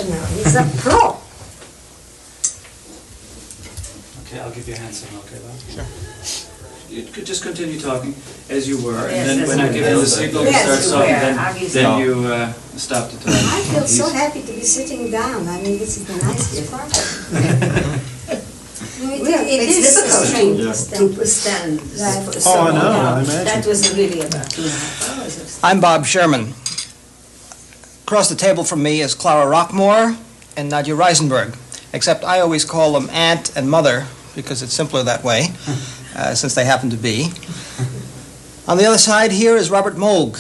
professional. He's a pro. Okay, I'll give you a hand signal, okay, Bob? Sure. You could just continue talking as you were, Yes, and then as when I you give were. you the signal to Yes, start you talking, were, then obviously. you stop the time. I feel so happy to be sitting down. I mean, this is the nicest part. It's difficult to stand. Oh, I know, I imagine. That was really about 2.5 hours of stuff. I'm Bob Sherman. Across the table from me is Clara Rockmore and Nadia Reisenberg, except I always call them aunt and mother because it's simpler that way, since they happen to be. On the other side here is Robert Moog.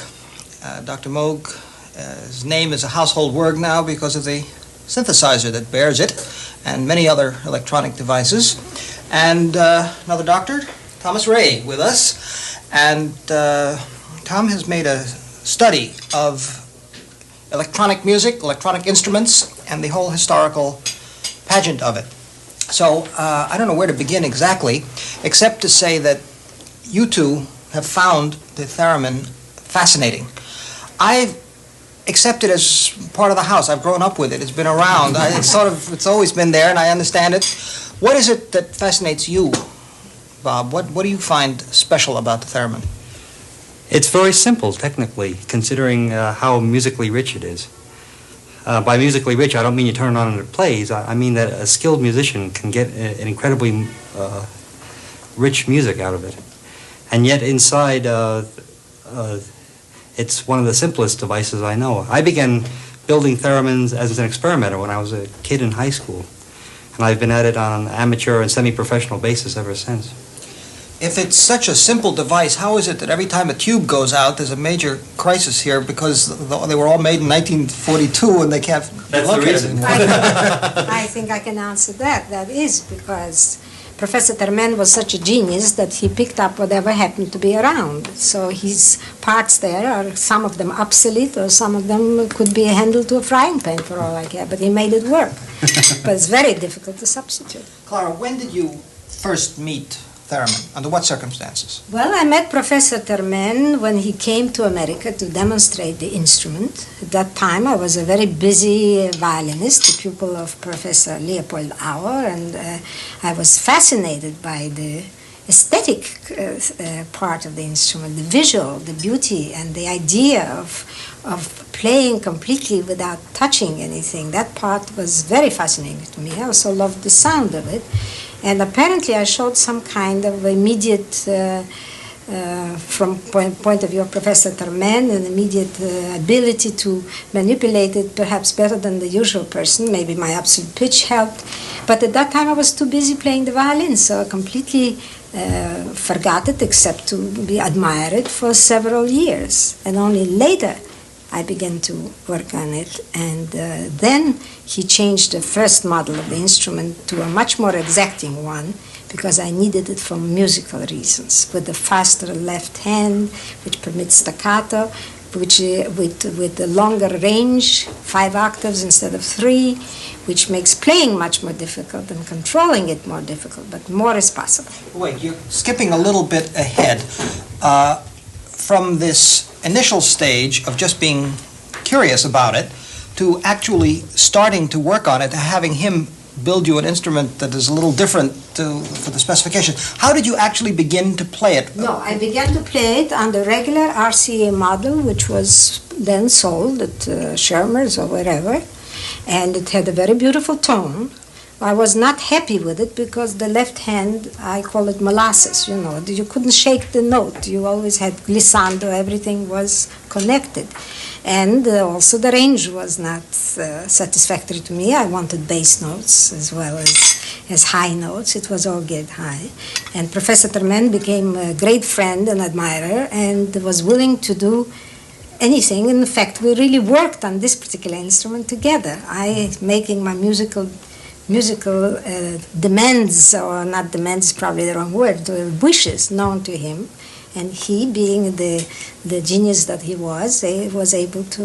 Dr. Moog, his name is a household word now because of the synthesizer that bears it and many other electronic devices. And another doctor, Thomas Ray, with us. And Tom has made a study of electronic music, electronic instruments, and the whole historical pageant of it. So I don't know where to begin exactly, except to say that you two have found the theremin fascinating. I've accepted it as part of the house. I've grown up with it. It's been around. It's always been there, and I understand it. What is it that fascinates you, Bob? What do you find special about the theremin? It's very simple, technically, considering how musically rich it is. By musically rich, I don't mean you turn it on and it plays. I mean that a skilled musician can get an incredibly rich music out of it. And yet inside, it's one of the simplest devices I know. I began building theremins as an experimenter when I was a kid in high school. And I've been at it on an amateur and semi-professional basis ever since. If it's such a simple device, how is it that every time a tube goes out, there's a major crisis here because they were all made in 1942 and they can't That's look the at reason. it? I think I can answer that. That is because Professor Theremin was such a genius that he picked up whatever happened to be around. So his parts there are some of them obsolete or some of them could be handled to a frying pan for all I care, but he made it work. But it's very difficult to substitute. Clara, when did you first meet theremin? Under what circumstances? Well, I met Professor Theremin when he came to America to demonstrate the instrument. At that time, I was a very busy violinist, a pupil of Professor Leopold Auer, and I was fascinated by the aesthetic part of the instrument, the visual, the beauty, and the idea of playing completely without touching anything. That part was very fascinating to me. I also loved the sound of it. And apparently I showed some kind of immediate, from point of view of Professor Theremin, an immediate ability to manipulate it perhaps better than the usual person. Maybe my absolute pitch helped. But at that time I was too busy playing the violin, so I completely forgot it except to admire it for several years. And only later I began to work on it, and then he changed the first model of the instrument to a much more exacting one because I needed it for musical reasons, with a faster left hand, which permits staccato, which with the longer range, 5 octaves instead of 3, which makes playing much more difficult and controlling it more difficult, but more is possible. Wait, you're skipping a little bit ahead. From this initial stage of just being curious about it to actually starting to work on it, to having him build you an instrument that is a little different for the specification. How did you actually begin to play it? No, I began to play it on the regular RCA model, which was then sold at Sherman's or wherever, and it had a very beautiful tone. I was not happy with it because the left hand, I call it molasses, you know. You couldn't shake the note. You always had glissando, everything was connected. And also the range was not satisfactory to me. I wanted bass notes as well as high notes. It was all get high. And Professor Theremin became a great friend and admirer and was willing to do anything. In fact, we really worked on this particular instrument together. I making my musical demands, or not demands is probably the wrong word, wishes known to him, and he, being the genius that he was able to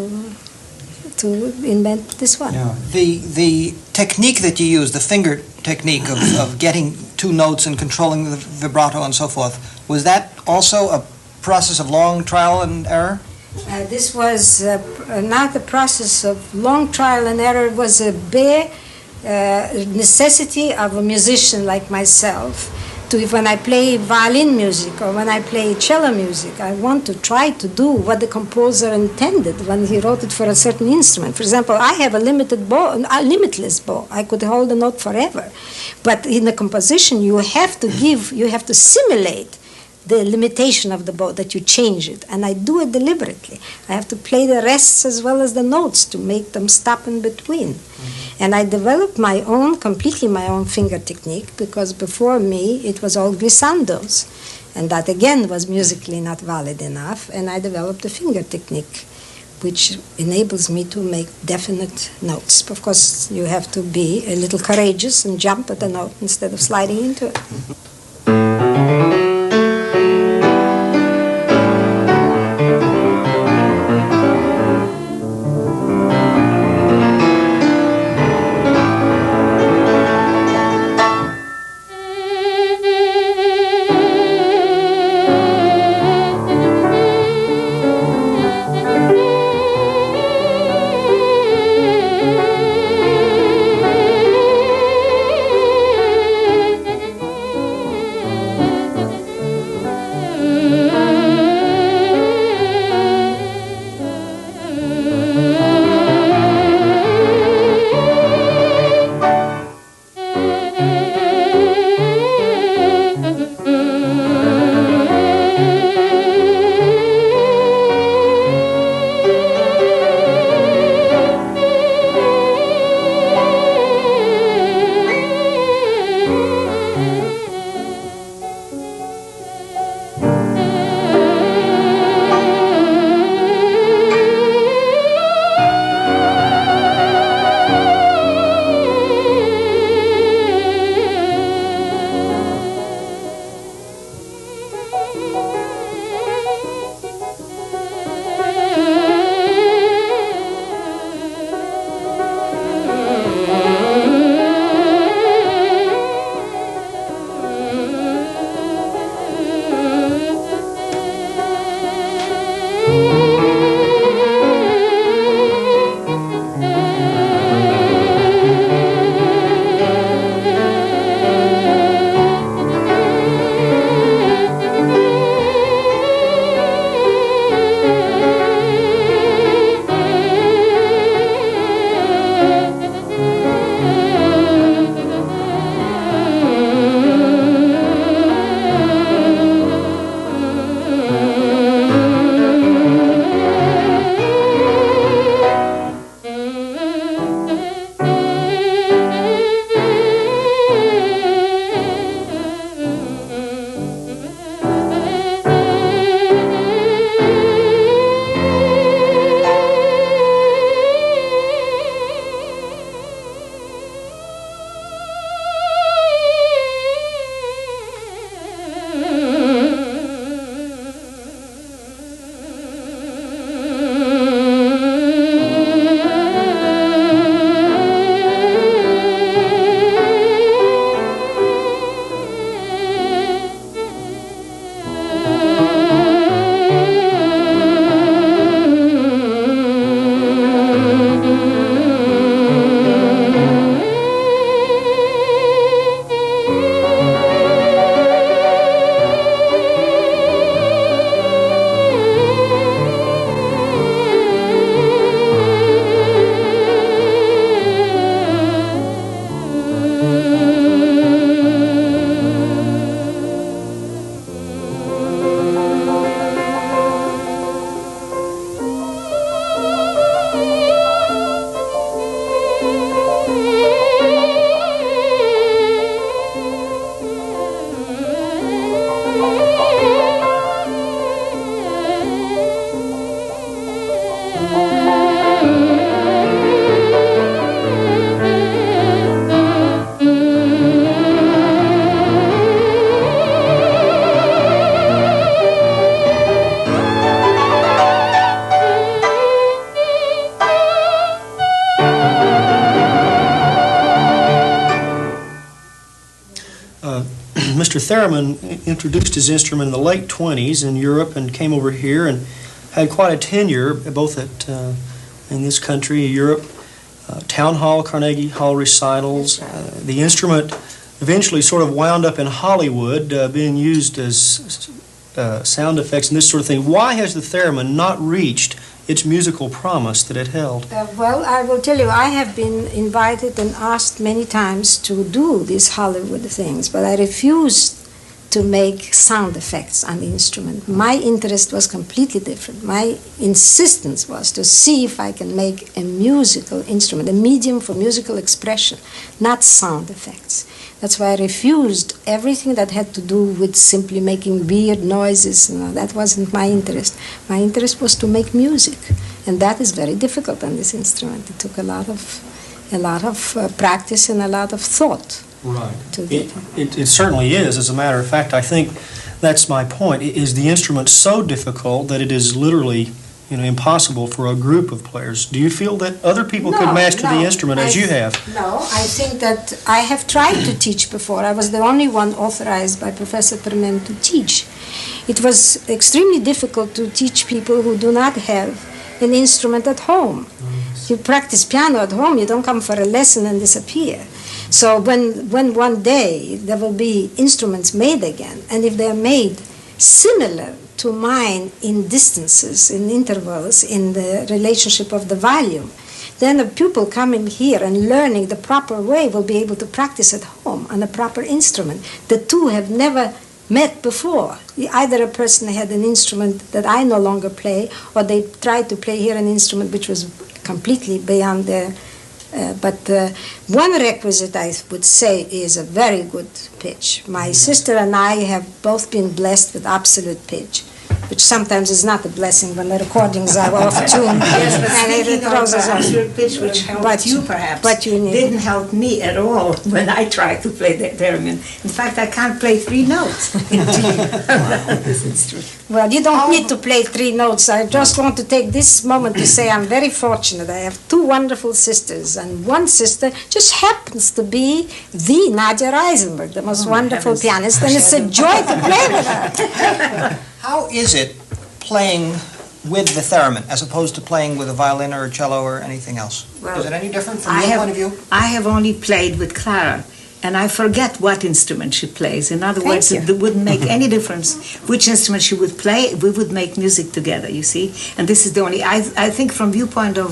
invent this one. Yeah. The technique that you use, the finger technique of getting 2 notes and controlling the vibrato and so forth, was that also a process of long trial and error? This was not a process of long trial and error. It was a bare necessity of a musician like myself. When I play violin music or when I play cello music, I want to try to do what the composer intended when he wrote it for a certain instrument. For example, I have a limitless bow. I could hold a note forever. But in the composition, you have to simulate the limitation of the bow, that you change it. And I do it deliberately. I have to play the rests as well as the notes to make them stop in between. Mm-hmm. And I developed completely my own finger technique, because before me it was all glissandos. And that again was musically not valid enough. And I developed a finger technique, which enables me to make definite notes. Of course, you have to be a little courageous and jump at the note instead of sliding into it. Mr. Theremin introduced his instrument in the late 20s in Europe and came over here and had quite a tenure, both at in this country, Europe, town hall, Carnegie Hall recitals. The instrument eventually sort of wound up in Hollywood, being used as sound effects and this sort of thing. Why has the theremin not reached its musical promise that it held? Well, I will tell you, I have been invited and asked many times to do these Hollywood things, but I refused to make sound effects on the instrument. My interest was completely different. My insistence was to see if I can make a musical instrument, a medium for musical expression, not sound effects. That's why I refused everything that had to do with simply making weird noises. No, that wasn't my interest. My interest was to make music, and that is very difficult on this instrument. It took a lot of practice and a lot of thought. Right. It certainly is. As a matter of fact, I think that's my point. Is the instrument so difficult that it is literally, impossible for a group of players? Do you feel that other people could master the instrument as you have? No, I think that I have tried to teach before. I was the only one authorized by Professor Theremin to teach. It was extremely difficult to teach people who do not have an instrument at home. You practice piano at home, you don't come for a lesson and disappear. So when one day there will be instruments made again, and if they're made similar to mine in distances, in intervals, in the relationship of the volume, then a pupil coming here and learning the proper way will be able to practice at home on a proper instrument. The two have never met before. Either a person had an instrument that I no longer play, or they tried to play here an instrument which was completely beyond their... But one requisite, I would say, is a very good pitch. My sister and I have both been blessed with absolute pitch, which sometimes is not a blessing when the recordings are off tune. Yes, but speaking of absolute pitch, which helped you perhaps, but you didn't help me at all when I tried to play the theremin. In fact, I can't play 3 notes on this instrument. Well, you don't need to play 3 notes. I just want to take this moment to say I'm very fortunate. I have 2 wonderful sisters, and one sister just happens to be the Nadia Reisenberg, the most wonderful pianist, and it's a joy to play with her. How is it playing with the theremin as opposed to playing with a violin or a cello or anything else? Well, is it any different from your point of view? I have only played with Clara, and I forget what instrument she plays. In other words, it wouldn't make any difference which instrument she would play. We would make music together, you see. And this is the only... I think from viewpoint of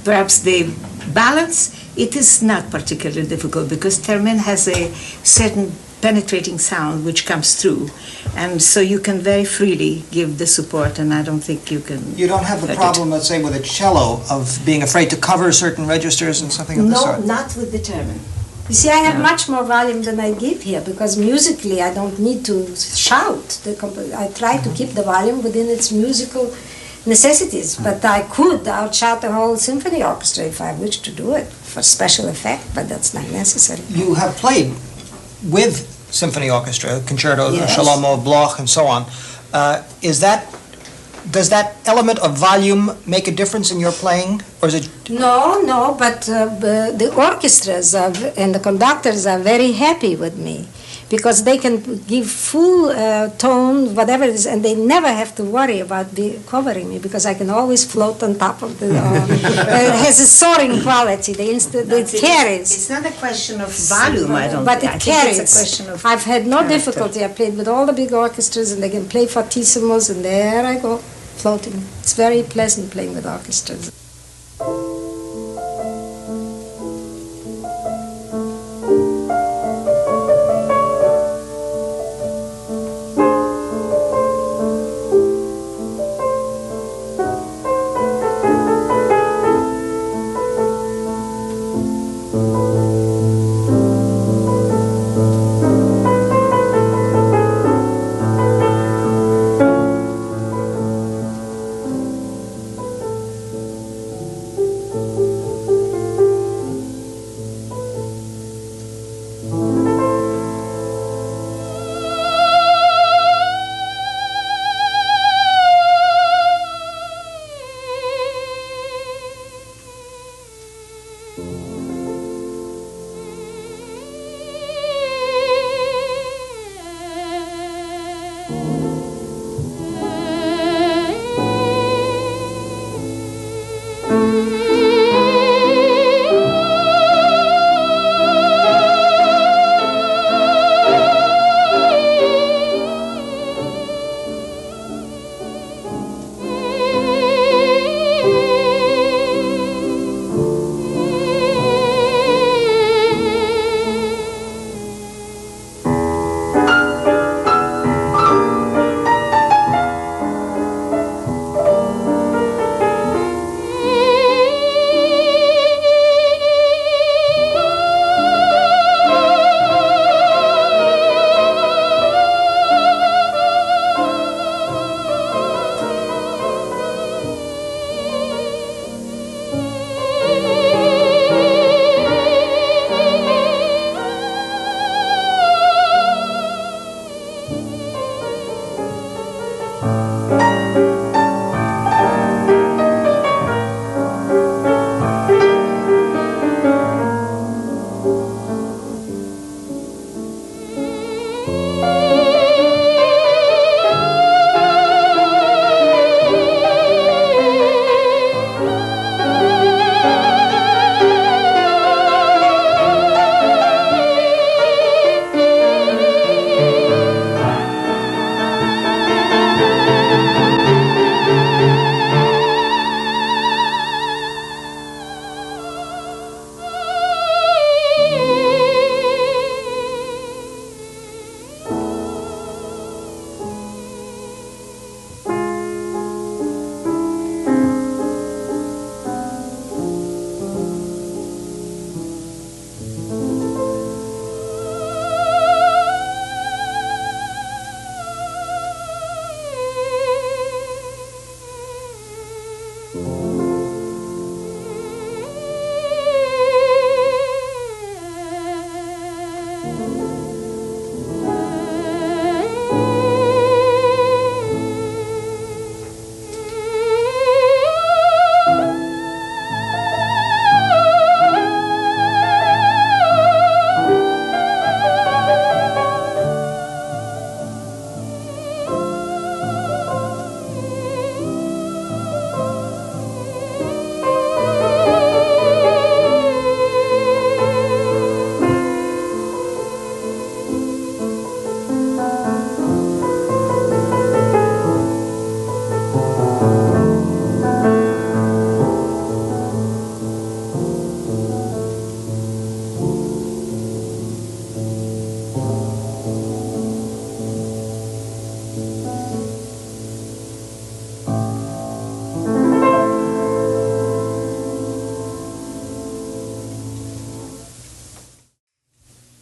perhaps the balance, it is not particularly difficult because theremin has a certain penetrating sound which comes through, and so you can very freely give the support, and I don't think you can... You don't have the problem, let's say, with a cello of being afraid to cover certain registers and something of the sort? No, not with the theremin. You see, I have much more volume than I give here, because musically I don't need to shout. I try to keep the volume within its musical necessities, but I could outshout a whole symphony orchestra if I wished to do it for special effect, but that's not necessary. You have played with symphony orchestra, concerto, Yes. Shirleigh, Bloch, and so on. Does that element of volume make a difference in your playing, or is it? No, but the orchestras and the conductors are very happy with me, because they can give full tone, whatever it is, and they never have to worry about covering me, because I can always float on top of the... it has a soaring quality. It carries. It's not a question of volume, I don't But think. it I carries. think it's a question of I've had no character. difficulty. I played with all the big orchestras, and they can play fortissimos, and there I go, floating. It's very pleasant playing with orchestras.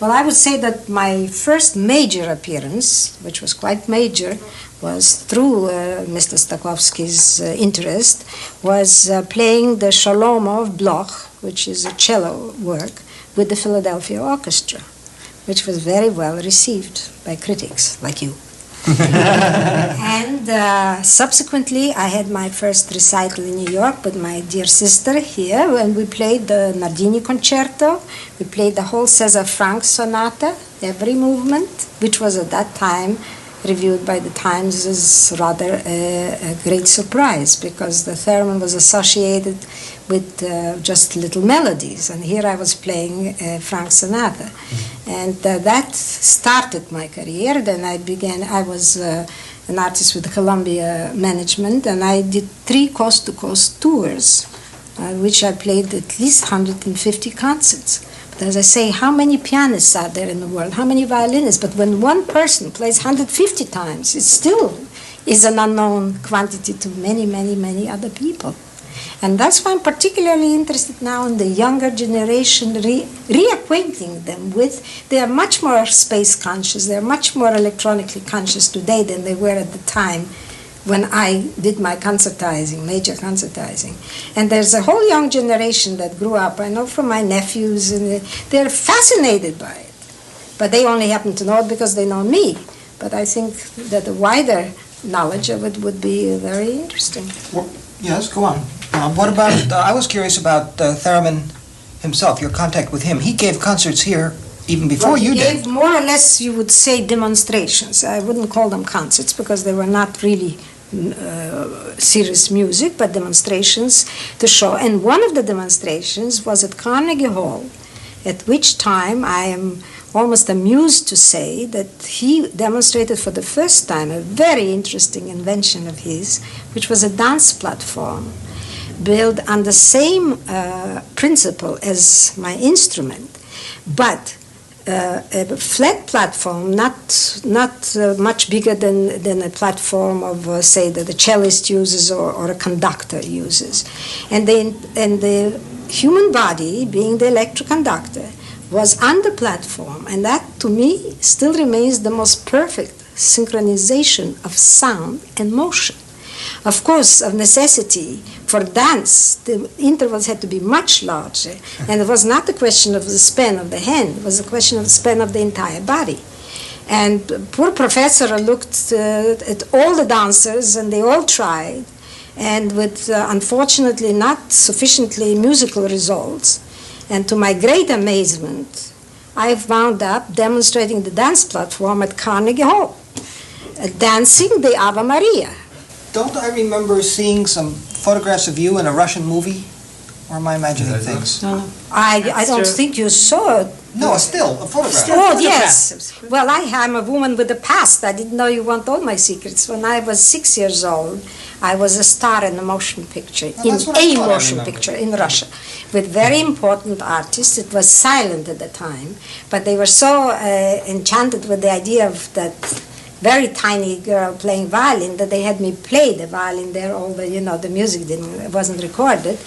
Well, I would say that my first major appearance, which was quite major, was through Mr. Stokowski's interest, was playing the Shalomo of Bloch, which is a cello work, with the Philadelphia Orchestra, which was very well received by critics like you. And subsequently, I had my first recital in New York with my dear sister here, and we played the Nardini Concerto. We played the whole César Franck Sonata, every movement, which was at that time reviewed by the Times as rather a great surprise, because the theremin was associated with just little melodies, and here I was playing Franck Sonata. And that started my career. Then I was an artist with Columbia Management, and I did 3 coast-to-coast tours, which I played at least 150 concerts. But as I say, how many pianists are there in the world? How many violinists? But when one person plays 150 times, it still is an unknown quantity to many, many, many other people. And that's why I'm particularly interested now in the younger generation, reacquainting them with, they are much more space conscious, they're much more electronically conscious today than they were at the time when I did my concertizing, major concertizing. And there's a whole young generation that grew up, I know from my nephews, and they're fascinated by it. But they only happen to know it because they know me. But I think that a wider knowledge of it would be very interesting. Well, yes, go on. What about, I was curious about Theremin himself, your contact with him. He gave concerts here even before you did. He gave more or less, you would say, demonstrations. I wouldn't call them concerts because they were not really serious music, but demonstrations to show. And one of the demonstrations was at Carnegie Hall, at which time I am almost amused to say that he demonstrated for the first time a very interesting invention of his, which was a dance platform built on the same principle as my instrument, but a flat platform, not much bigger than a platform of, say, that the cellist uses or a conductor uses. And the human body, being the electroconductor, was on the platform, and that, to me, still remains the most perfect synchronization of sound and motion. Of course, of necessity, for dance, the intervals had to be much larger, and it was not a question of the span of the hand, it was a question of the span of the entire body. And poor professor looked at all the dancers, and they all tried, and with, unfortunately, not sufficiently musical results. And to my great amazement, I wound up demonstrating the dance platform at Carnegie Hall, dancing the Ave Maria. Don't I remember seeing some photographs of you in a Russian movie? Or am I imagining things? No. I don't think you saw it. No, still, a photograph. Oh, yes. Well, I'm a woman with a past. I didn't know you want all my secrets. When I was 6 years old, I was a star in a motion picture, in Russia, with very important artists. It was silent at the time, but they were so enchanted with the idea of that very tiny girl playing violin that they had me play the violin there. All the, the music wasn't recorded,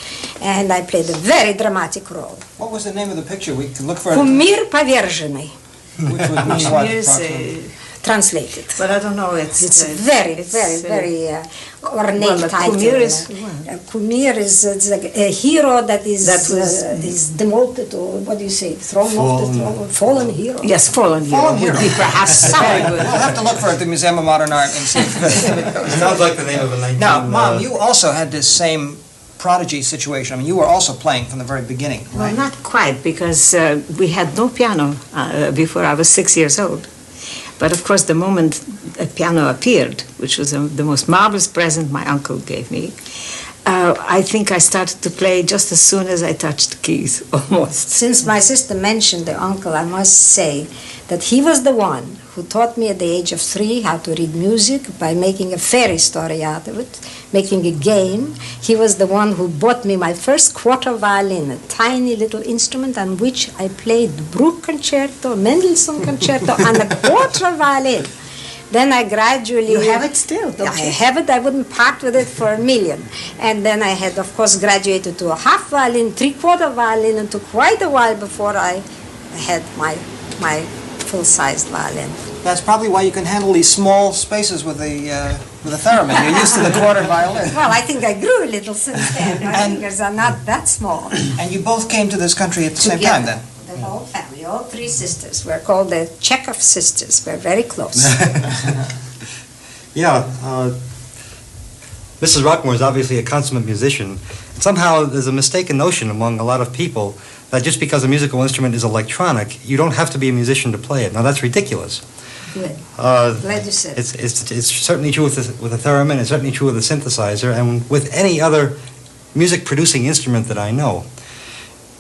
and I played a very dramatic role. What was the name of the picture? We can look for it. Kumir Поверженный. Which would mean what? Translated. But I don't know. It's very ornate title. Kumir is like a hero that is demoted, or what do you say? Thrown off the throne. Fallen hero. Yes, fallen hero. Fallen hero. Perhaps We'll have to look for it at the Museum of Modern Art and see if it sounds like the name of a 19... Now, Mom, you also had this same prodigy situation. I mean, you were also playing from the very beginning, right? Well, not quite, because we had no piano before I was 6 years old. But of course, the moment a piano appeared, which was the most marvelous present my uncle gave me, I think I started to play just as soon as I touched the keys, almost. Since my sister mentioned the uncle, I must say that he was the one who taught me at the age of 3 how to read music by making a fairy story out of it, making a game. He was the one who bought me my first quarter violin, a tiny little instrument on which I played the Bruch Concerto, Mendelssohn Concerto on a quarter violin. Then I gradually... You have it still, don't you? I have it. I wouldn't part with it for a million. And then I had, of course, graduated to a half violin, 3/4 violin, and took quite a while before I had my my full-sized violin. That's probably why you can handle these small spaces with the theremin. You're used to the quarter violin. Well, I think I grew a little since then. My fingers are not that small. And you both came to this country at the same time, then? The whole family, all three sisters. We're called the Chekhov sisters. We're very close. Yeah, Mrs. Rockmore is obviously a consummate musician. Somehow there's a mistaken notion among a lot of people that just because a musical instrument is electronic, you don't have to be a musician to play it. Now that's ridiculous. Good. Glad you said it. It's certainly true with the theremin, it's certainly true with the synthesizer, and with any other music-producing instrument that I know.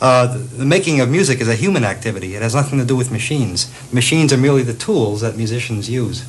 The making of music is a human activity. It has nothing to do with machines. Machines are merely the tools that musicians use.